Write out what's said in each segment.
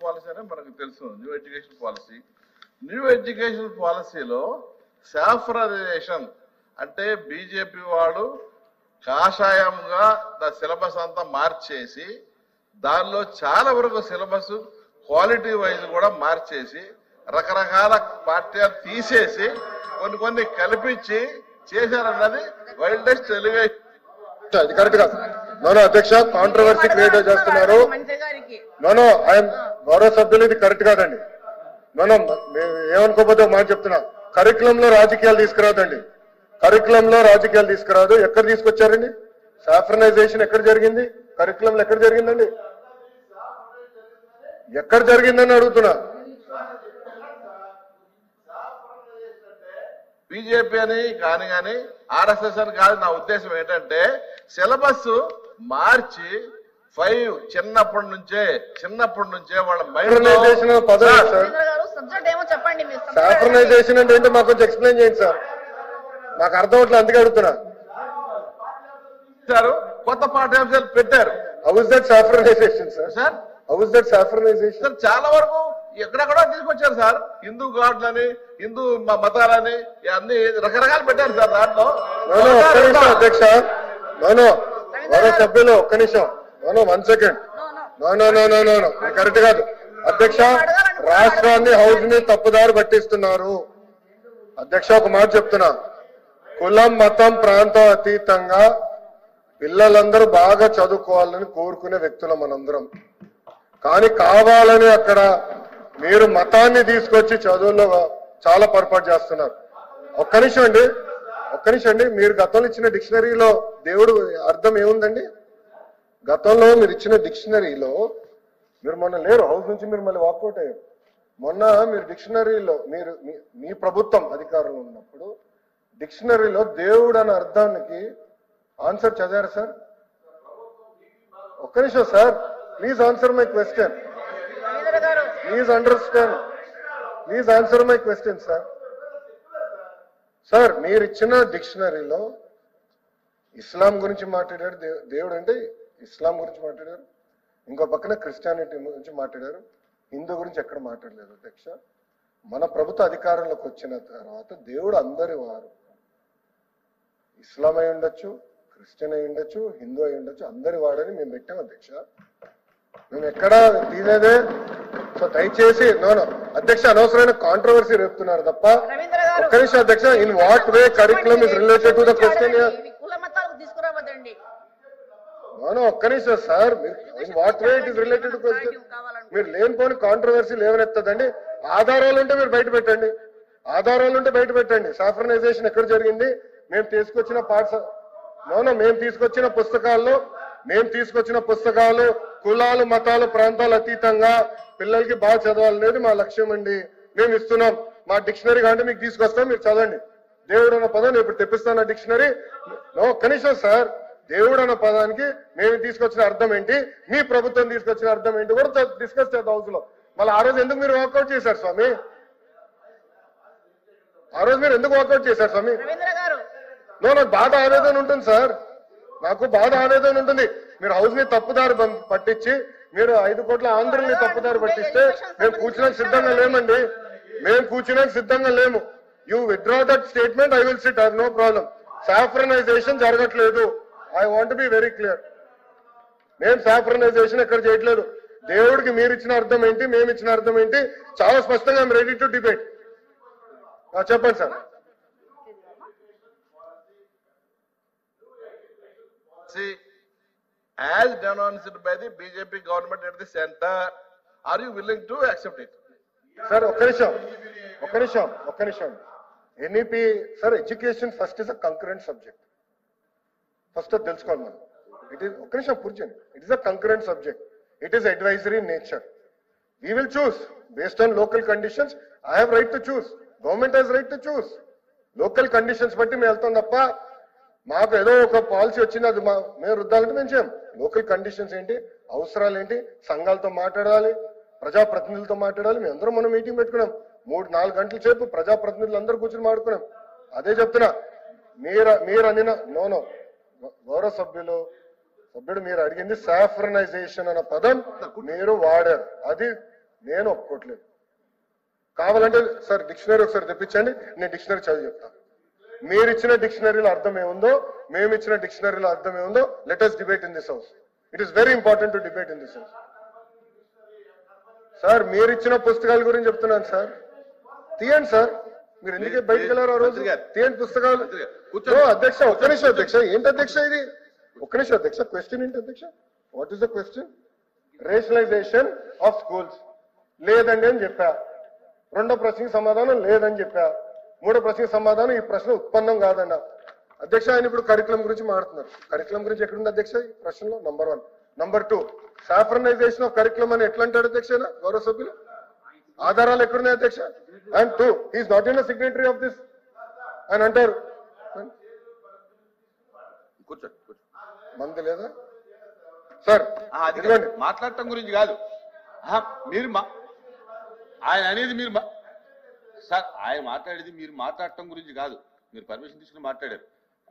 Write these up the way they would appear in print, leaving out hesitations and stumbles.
Policy అని మనకు తెలుసు. న్యూ ఎడ్యుకేషన్ పాలసీలో సాఫ్రనైజేషన్ అంటే బీజేపీ వాడు కాషాయంగా సిలబస్ అంతా మార్చేసి దానిలో చాలా వరకు సిలబస్ క్వాలిటీ వైజ్ కూడా మార్చేసి రకరకాల పాఠ్యాలు తీసేసి కొన్ని కల్పించి చేశారన్నది వైల్డెస్ట్ ఎలిగేషన్. అది కరెక్ట్ గా నోనో అధ్యక్ష కాంట్రవర్సీ క్రియేట్ చేస్తున్నారు. నోనో ఐఎమ్ గౌరవ సభ్యులు ఇది కరెక్ట్ కాదండి. నోనో ఏమనుకోకపోతే మాట చెప్తున్నా, కరికులంలో రాజకీయాలు తీసుకురాదండి. కరికులంలో రాజకీయాలు తీసుకురాదు. ఎక్కడ తీసుకొచ్చారండి? సాఫ్రనైజేషన్ ఎక్కడ జరిగింది? కరికులంలో ఎక్కడ జరిగిందండి? ఎక్కడ జరిగిందని అడుగుతున్నా. బీజేపీ అని కానీ ఆర్ఎస్ఎస్ అని కాదు. నా ఉద్దేశం ఏంటంటే సిలబస్ మార్చి 5 చిన్నప్పటి నుంచే వాళ్ళ సాఫ్రనైజేషన్ అంటే ఏంటో మాకు కొంచెం ఎక్స్ప్లెయిన్ చేయండి సార్, నాకు అర్థం అవట్లేదు, అందుకే అడుగుతున్నా. కొత్త పాఠ్యాంశాలు పెట్టారు. How is that saffronisation sir? How is that saffronisation? చాలా వరకు ఎక్కడెక్కడో తీసుకొచ్చారు సార్. హిందూ గాడ్లని, హిందూ మతాలని అన్ని రకరకాలు పెట్టారు సార్. దాంట్లో అధ్యక్ష గౌరవ సభ్యులు ఒక్క నిమిషం. 1 సెకండ్. కరెక్ట్ కాదు అధ్యక్ష. రాష్ట్రాన్ని హౌస్ ని తప్పుదారి పట్టిస్తున్నారు అధ్యక్ష. ఒక మాట చెప్తున్నా, కులం మతం ప్రాంతం అతీతంగా పిల్లలందరూ బాగా చదువుకోవాలని కోరుకునే వ్యక్తులు మనందరం. కానీ కావాలని అక్కడ మీరు మతాన్ని తీసుకొచ్చి చదువుల్లో చాలా పొరపాటు చేస్తున్నారు. ఒక్క నిమిషం అండి. మీరు గతంలో ఇచ్చిన డిక్షనరీలో దేవుడు అర్థం ఏముందండి? గతంలో మీరు ఇచ్చిన డిక్షనరీలో మీరు మొన్న లేరు, హౌస్ నుంచి మీరు మళ్ళీ వాకౌట్ అయ్యారు. మొన్న మీరు డిక్షనరీలో మీ ప్రభుత్వం అధికారంలో ఉన్నప్పుడు డిక్షనరీలో దేవుడు అనే అర్థానికి ఆన్సర్ చదివారు సార్? ఒక్క నిమిషం sir, please answer my question. Please understand. Please answer my question sir. Sir మీరు ఇచ్చిన డిక్షనరీలో ఇస్లాం గురించి మాట్లాడారు, దేవుడు అంటే ఇస్లాం గురించి మాట్లాడారు. ఇంకో పక్కన క్రిస్టియానిటీ గురించి మాట్లాడారు. హిందూ గురించి ఎక్కడ మాట్లాడలేదు అధ్యక్ష. మన ప్రభుత్వ అధికారంలోకి వచ్చిన తర్వాత దేవుడు అందరి వారు, ఇస్లాం అయి ఉండొచ్చు, క్రిస్టియన్ అయి ఉండొచ్చు, హిందూ అయి ఉండొచ్చు, అందరి వాడని మేము పెట్టాం అధ్యక్ష. మేము ఎక్కడా తీనేదే. సో దయచేసి అధ్యక్ష అనవసరమైన కాంట్రవర్సీ రేపుతున్నారు తప్ప. ఒక్క నిమిషం అధ్యక్ష. In what way curriculum is related to the question? ఒక్క నిమిషం sir. In what way it is related to question? మీరు లేనిపోని కాంట్రవర్సీ లేవనెత్తదండి. ఆధారాలు ఉంటే మీరు బయట పెట్టండి. సాఫ్రనైజేషన్ ఎక్కడ జరిగింది? మేము తీసుకొచ్చిన పుస్తకాలు కులాలు మతాలు ప్రాంతాలు అతీతంగా పిల్లలకి బాగా చదవాలనేది మా లక్ష్యం అండి. మేము ఇస్తున్నాం. మా డిక్షనరీ అంటే మీకు తీసుకొస్తాం, మీరు చదవండి. దేవుడు అన్న పదం నేను ఇప్పుడు తెప్పిస్తాను డిక్షనరీ. కనీసం సార్ దేవుడు అన్న పదానికి మేము తీసుకొచ్చిన అర్థం ఏంటి, మీ ప్రభుత్వం తీసుకొచ్చిన అర్థం ఏంటి కూడా డిస్కస్ చేద్దాం హౌస్ లో. మళ్ళీ ఆ రోజు ఎందుకు మీరు వాకౌట్ చేశారు స్వామి? నాకు బాధ ఆవేదన ఉంటుంది సార్, నాకు బాధ ఆవేదన ఉంటుంది. మీరు హౌస్ ని తప్పుదారి పట్టించి మీరు 5 కోట్ల ఆంధ్రుల్ని తప్పుదారి పట్టిస్తే మేము కూర్చున్నాక సిద్ధంగా లేము. You withdraw that statement, I will sit, I have no problem. Saffronisation జరగట్లేదు. I want be very clear. మేము సాఫ్రనైజేషన్ ఎక్కడ చేయట్లేదు. దేవుడికి మీరు ఇచ్చిన అర్థం ఏంటి, మేము ఇచ్చిన అర్థం ఏంటి చాలా స్పష్టంగా ఐఎమ్ రెడీ టు డిబేట్. చెప్పండి sir. As denounced by the BJP government at the center, are you willing to accept it? Sir, ఒక్క నిమిషం. NEP, sir, education first is a concurrent subject. First అది తెలుసుకోవాలి మనం. It is ఒక్క నిమిషం పూర్చండి. It is a concurrent subject. It is advisory in nature. We will choose based on local conditions. I have right to choose. Government has right to choose. Local conditions బట్టి మేము వెళ్తాం తప్ప మాకు ఏదో ఒక policy వచ్చింది అది మేము రుద్దాలంటే మేము చేయం. లోకల్ కండిషన్స్ ఏంటి, అవసరాలు ఏంటి, సంఘాలతో మాట్లాడాలి, ప్రజాప్రతినిధులతో మాట్లాడాలి. మేము అందరం మనం మీటింగ్ పెట్టుకున్నాం. 3-4 గంటల సేపు ప్రజాప్రతినిధులు అందరూ కూర్చొని మాట్లాడుకున్నాం. అదే చెప్తున్నా. మీరు అనిన గౌరవ సభ్యుడు మీరు అడిగింది సాఫ్రనైజేషన్ అన్న పదం మీరు వాడారు. అది నేను ఒప్పుకోవట్లేదు. కావాలంటే సార్ డిక్షనరీ ఒకసారి తెప్పించండి, నేను డిక్షనరీ చదివి చెప్తాను. మీరు ఇచ్చిన డిక్షనరీలో అర్థం ఏముందో, మేము ఇచ్చిన డిక్షనరీలో అర్థం ఏముందో, let us debate in this house. It is very important to debate in this house. Sir మీరు ఇచ్చిన పుస్తకాల గురించి చెప్తున్నాను సార్, తీయండి సార్. మీరు ఎందుకే బయటకు వెళ్ళారు ఆ రోజు? తీయండి పుస్తకాలు. అధ్యక్ష ఒక్క నిమిషం అధ్యక్ష. ఏంటి అధ్యక్ష ఇది? ఒక్క నిమిషం అధ్యక్ష. క్వశ్చన్ ఏంటి అధ్యక్ష? What is the question? Rationalization of schools లేదండి అని చెప్పా. రెండో ప్రశ్నకి సమాధానం లేదని చెప్పా. మూడో ప్రశ్నకి సమాధానం ఈ ప్రశ్న ఉత్పన్నం కాదన్న. అధ్యక్ష ఆయన ఇప్పుడు కరికులం గురించి మాట్లాడుతున్నారు. కరికులం గురించి ఎక్కడుంది అధ్యక్ష ఈ ప్రశ్నలో? Number 1. Number 2, saffronization of curriculum అని ఎట్లా అంటాడు అధ్యక్ష గౌరవ సభ్యులు? ఆధారాలు ఎక్కడున్నాయి అధ్యక్ష? And 2, he is not in signatory of this అని అంటారు. మంది లేదా సార్? మాట్లాడటం గురించి కాదు మీరు ఆయన అనేది మీరు సార్ ఆయన మాట్లాడేది మీరు మాట్లాడటం గురించి కాదు. మీరు పర్మిషన్ తీసుకుని మాట్లాడారు.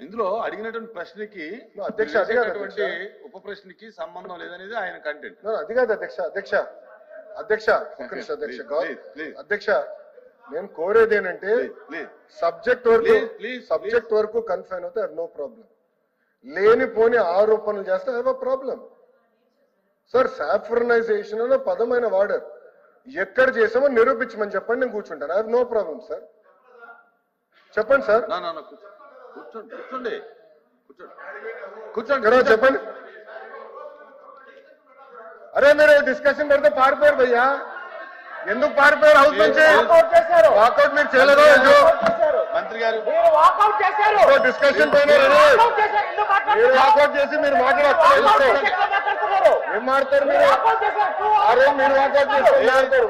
ఇందులో అడిగినటువంటి ప్రశ్నకి ఉప ప్రశ్నకి సంబంధం లేదనేది ఆయన కంటెంట్. అది కాదు అధ్యక్ష. అధ్యక్ష అధ్యక్ష ఒక్క నిమిషం అధ్యక్ష. అధ్యక్ష నేను కోరేది ఏంటంటే సబ్జెక్ట్ వరకు కన్ఫైన్ అవుతే నో ప్రాబ్లం. లేనిపోని ఆరోపణలు చేస్తే have a problem. Sir saffronization అనే పదమైన వాడారు. ఎక్కడ చేసామో నిరూపించమని చెప్పండి, నేను కూర్చుంటాను. I have no problem sir. చెప్పండి సార్. కూర్చోండి కూర్చోండి చెప్పండి. అరే మీరు డిస్కషన్ పెడితే పారిపోయారు భయ్యా. ఎందుకు పారిపోయారు హౌస్ నుంచి? వాకౌట్ మీరు చేయలేదు. మంత్రి గారు డిస్కషన్ పోయినారు. మీరు వాకౌట్ చేసి మీరు మాట్లాడతారు. ఏం మాడతారు మీరు? అరే మీరు వాకౌట్ చేసి మాట్లాడతారు.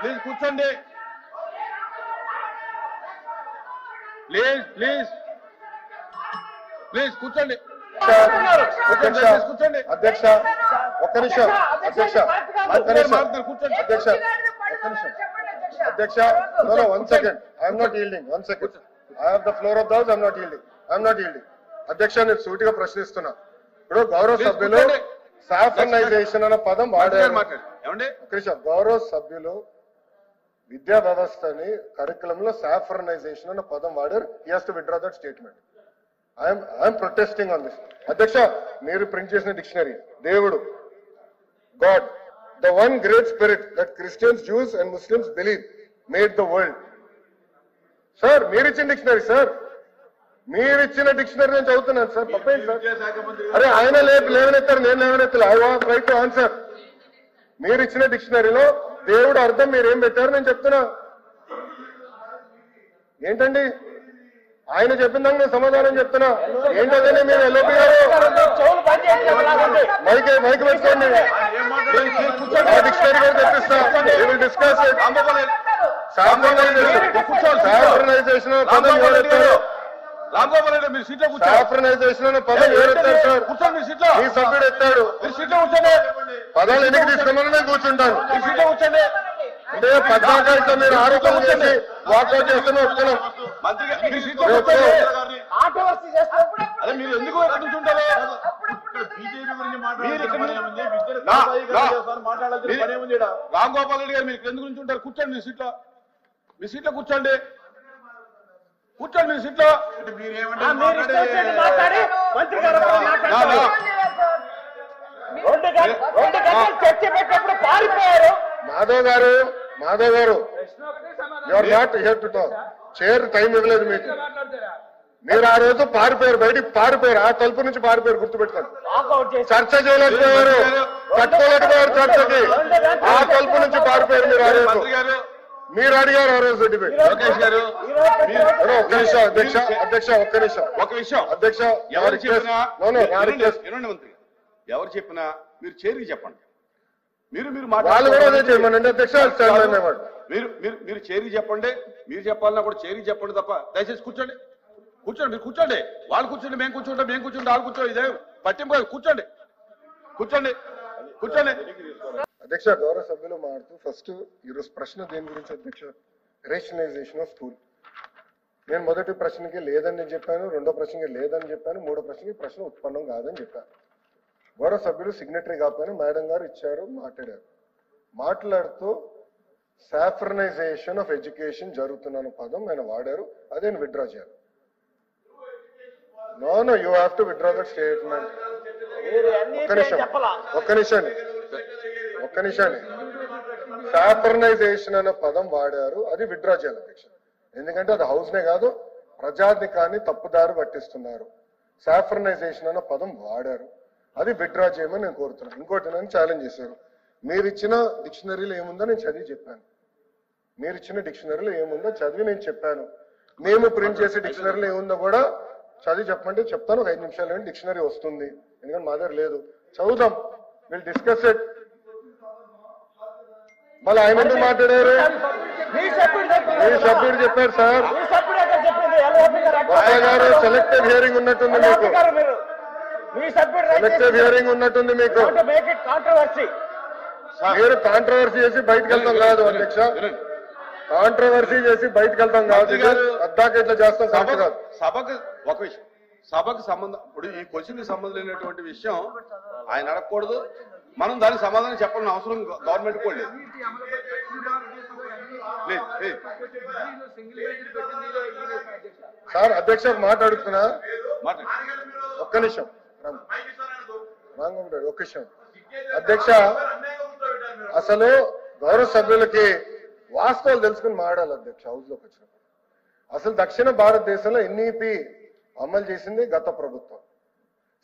ప్లీజ్ కూర్చోండి. ప్లీజ్ కూర్చోండి. కూర్చోండి అధ్యక్ష ఒక్క నిమిషం. అధ్యక్ష ఒక్క నిమిషం. కూర్చోండి అధ్యక్ష ఒక్క నిమిషం. అధ్యక్ష no 1 second. I am not yielding. 1 second. I have the floor of the house. I am not yielding. I am not yielding. అధ్యక్ష నేను సూటిగా ప్రశ్నిస్తున్నా. ఇప్పుడు గౌరవ సభ్యులు సాఫ్రనైజేషన్ అనే పదం వాడారు. గౌరవ సభ్యులు విద్యా వ్యవస్థని కరికులంలో సాఫ్రనైజేషన్ అనే పదం వాడారు. He has to withdraw that statement. I'm protesting on this. అధ్యక్ష మీరు ప్రింట్ చేసిన డిక్షనరీ దేవుడు God the one great spirit that Christians, juice and Muslims believe made the world. Sir మీరు ఇచ్చిన డిక్షనరీ సార్, మీరు ఇచ్చిన డిక్షనరీ నేను చదువుతున్నాను సార్. తప్పేంటి సార్? అరే ఆయన లేవనెత్తారు, నేను లేవనెత్తాను. I want right to answer. మీరు ఇచ్చిన డిక్షనరీలో దేవుడు అర్థం మీరు ఏం పెట్టారు నేను చెప్తున్నా. ఏంటండి ఆయన చెప్పిన దానికి నేను సమాధానం చెప్తున్నా. ఏంటంటే మీరు ఎల్ఓపి గారు మైక్ పెట్టుకోండి. డిక్షనరీ కూడా తెప్పిస్తా. డిస్కస్ సాఫ్రనైజేషన్ పదం ఎవరెత్తారు? సాఫ్రనైజేషన్ అనే పదం ఎవరెత్తారు సార్? మీ సభ్యుడు ఎత్తాడు. పదాలు ఎందుకు తీసుకోమని నేను కూర్చుంటాను. అంటే పద్మాకాశంతో మీరు ఆరోపణ చేసి వాకౌట్ చేస్తున్న ఒప్పుకున్నాం. మీరు ఎందుకు కూర్చుంటారు? రామ్ గోపాల్ రెడ్డి గారు మీరు ఎందుకు గురించి ఉంటారు? కూర్చోండి మీ సీట్లో. మీ సీట్లో కూర్చోండి. కూర్చోండి మీ సీట్లో. మాధవ్ గారు you are not here to talk. Chair time ఇవ్వలేదు మీకు. మీరు ఆ రోజు పారిపోయారు, బయటికి పారిపోయారు. ఆ తలుపు నుంచి పారిపోయారు, గుర్తుపెట్టుకోండి. చర్చ చేయలేకపోయారు, కట్టుకోలేకపోయారు చర్చకి. ఆ తలుపు నుంచి పారిపోయారు మీరు ఆ రోజు. మీరు అడిగారు ఆ రోజు డిబేట్. లోకేష్ గారు ఒక్క నిమిషం అధ్యక్ష. అధ్యక్ష ఒక్క నిమిషం అధ్యక్ష. ఎవరు చెప్పినా మీరు చేరికి చెప్పండి. మీరు మీరు చేరికి చెప్పండి. మీరు చెప్పాలన్నా కూడా చేరికి చెప్పండి తప్ప దయచేసి కూర్చోండి. కూర్చోండి. మీరు కూర్చోండి. వాళ్ళు కూర్చోండి, మేము కూర్చుంటాం, మేము కూర్చుంటే వాళ్ళు కూర్చోండి. ఇదే పట్టింపు. కూర్చోండి. అధ్యక్ష గౌరవ సభ్యులు మాట్లాడుతూ ఫస్ట్ ఈరోజు ప్రశ్న దేని గురించి అధ్యక్ష? Rationalization of school. నేను మొదటి ప్రశ్నకి లేదని చెప్పాను, రెండో ప్రశ్నకి లేదని చెప్పాను, మూడో ప్రశ్నకి ప్రశ్న ఉత్పన్నం కాదని చెప్పాను. గౌరవ సభ్యులు సిగ్నటరీ కాకపోయినా మేడం గారు ఇచ్చారు, మాట్లాడుతూ సాఫ్రనైజేషన్ ఆఫ్ ఎడ్యుకేషన్ జరుగుతున్న పదం ఆయన వాడారు, అదే విత్డ్రా చేయాలి. No you have to withdraw that statement. ఒక్క నిమిషాన్ని సాఫ్రనైజేషన్ అనే పదం వాడారు, అది విత్డ్రా చేయాలి అధ్యక్ష. ఎందుకంటే అది హౌస్నే కాదు, ప్రజాధికాన్ని తప్పుదారి పట్టిస్తున్నారు. సాఫ్రనైజేషన్ అన్న పదం వాడారు, అది విత్డ్రా చేయమని నేను కోరుతున్నాను. ఇంకోటి నన్ను ఛాలెంజ్ చేశారు. మీరు ఇచ్చిన డిక్షనరీలో ఏముందో నేను చదివి చెప్పాను. మీరు ఇచ్చిన డిక్షనరీలో ఏముందో చదివి నేను చెప్పాను. మేము ప్రింట్ చేసే డిక్షనరీలో ఏముందో కూడా చదివి చెప్పమంటే చెప్తాను. ఒక 5 నిమిషాలు డిక్షనరీ వస్తుంది, ఎందుకంటే మా దగ్గర లేదు. చదువుదాం, విల్ డిస్కస్ ఇట్. మళ్ళీ ఆయన ఎందుకు మాట్లాడారు? మీ సభ్యుడు చెప్పారు సార్. గారు సెలెక్టివ్ హియరింగ్ ఉన్నట్టుంది మీకు, సెలెక్టివ్ హియరింగ్ ఉన్నట్టుంది మీకు. మీరు కాంట్రవర్సీ చేసి బయటకు వెళ్తాం కాదు అధ్యక్ష, కాంట్రవర్సీ చేసి బయటకు వెళ్తాం కాదు. అద్దాక ఇట్లా చేస్తాం కరెక్ట్ కాదు. సభకు ఒక విషయం, సభకు సంబంధం, ఇప్పుడు ఈ క్వశ్చన్ కి సంబంధం లేనటువంటి విషయం ఆయన అడగకూడదు, మనం దానికి సమాధానం చెప్పాలని అవసరం గవర్నమెంట్ కూడా లేదు. సార్ అధ్యక్ష మాట్లాడుతున్నా, ఒక్క నిమిషం ఒక్క నిమిషం అధ్యక్ష. అసలు గౌరవ సభ్యులకి వాస్తవాలు తెలుసుకుని మాట్లాడాలి అధ్యక్ష. హౌస్ లోకి వచ్చినప్పుడు అసలు దక్షిణ భారతదేశంలో ఎన్ఈపి అమలు చేసింది గత ప్రభుత్వం.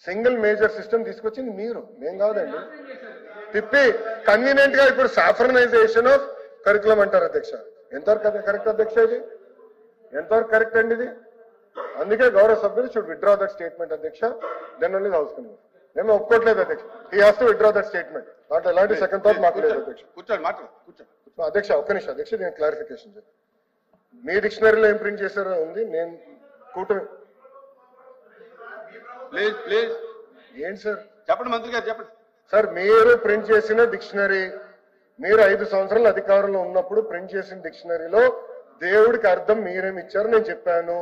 సింగిల్ మేజర్ సిస్టమ్ తీసుకొచ్చింది మీరు, మేం కాదండి. తిప్పి కన్వీనియంట్ గా ఇప్పుడు సాఫ్రనైజేషన్ ఆఫ్ కరికులం అంటారు అధ్యక్ష. ఎంతవరకు కరెక్ట్ అధ్యక్ష? ఇది ఎంతవరకు కరెక్ట్ అండి ఇది? అందుకే గౌరవ సభ్యులు షుడ్ విత్డ్రా దట్ స్టేట్మెంట్ అధ్యక్ష. Then only house can move. మేము ఒప్పుకోవట్లేదు అధ్యక్ష. He has to withdraw that statement. దాంట్లో ఎలాంటి సెకండ్ థాట్ మాకు లేదు అధ్యక్ష. కూర్చోండి, మాట్లాడు. అధ్యక్ష ఒక్క నిమిషం అధ్యక్ష, నేను క్లారిఫికేషన్ చేస్తాను. మీ డిక్షనరీలో ఏం ప్రింట్ చేశారో ఉంది, నేను కూటమి ఏంటి సార్ చెప్పండి, మంత్రి గారు చెప్పండి సార్. మీరు ప్రింట్ చేసిన డిక్షనరీ, మీరు 5 సంవత్సరాలు అధికారంలో ఉన్నప్పుడు ప్రింట్ చేసిన డిక్షనరీలో దేవుడికి అర్థం మీరేమి ఇచ్చారో నేను చెప్పాను.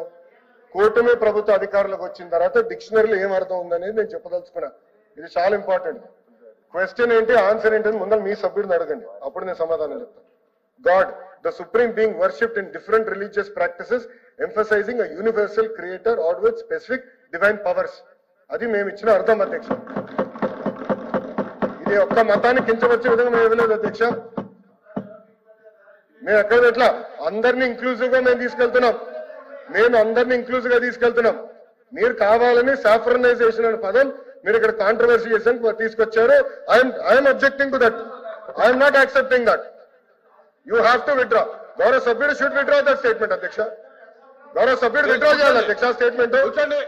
కూటమి ప్రభుత్వ అధికారులకు వచ్చిన తర్వాత డిక్షనరీలో ఏం అర్థం ఉందనేది నేను చెప్పదలుచుకున్నా. ఇది చాలా ఇంపార్టెంట్. క్వశ్చన్ ఏంటి, ఆన్సర్ ఏంటి అని ముందర మీ సభ్యుడిని అడగండి, అప్పుడు నేను సమాధానం చెప్తాను. God the supreme being worshipped in different religious practices emphasising a universal creator are with specific divine powers. అది మేము ఇచ్చిన అర్థం అధ్యక్ష. ఇది ఒక్క మతాన్ని కించవచ్చే విధంగా మేము ఇవ్వలేదు అధ్యక్ష. మేము ఎక్కడ ఎట్లా అందరినీ ఇంక్లూజివ్ గా మేము తీసుకెళ్తున్నాం, మేము అందరినీ ఇంక్లూజివ్ గా తీసుకెళ్తున్నాం. మీరు కావాలని సాఫ్రనైజేషన్ అనే పదం మీరు ఇక్కడ కాంట్రవర్సీ చేసాను తీసుకొచ్చారు. I'm objecting to that. I'm not accepting that. You have to withdraw. గౌరవ సభ్యుడు షుడ్ విత్డ్రా దట్ స్టేట్మెంట్ అధ్యక్ష. గౌరవ సభ్యుడు విత్డ్రా చేయాలి అధ్యక్ష స్టేట్మెంట్. కూర్చోండి.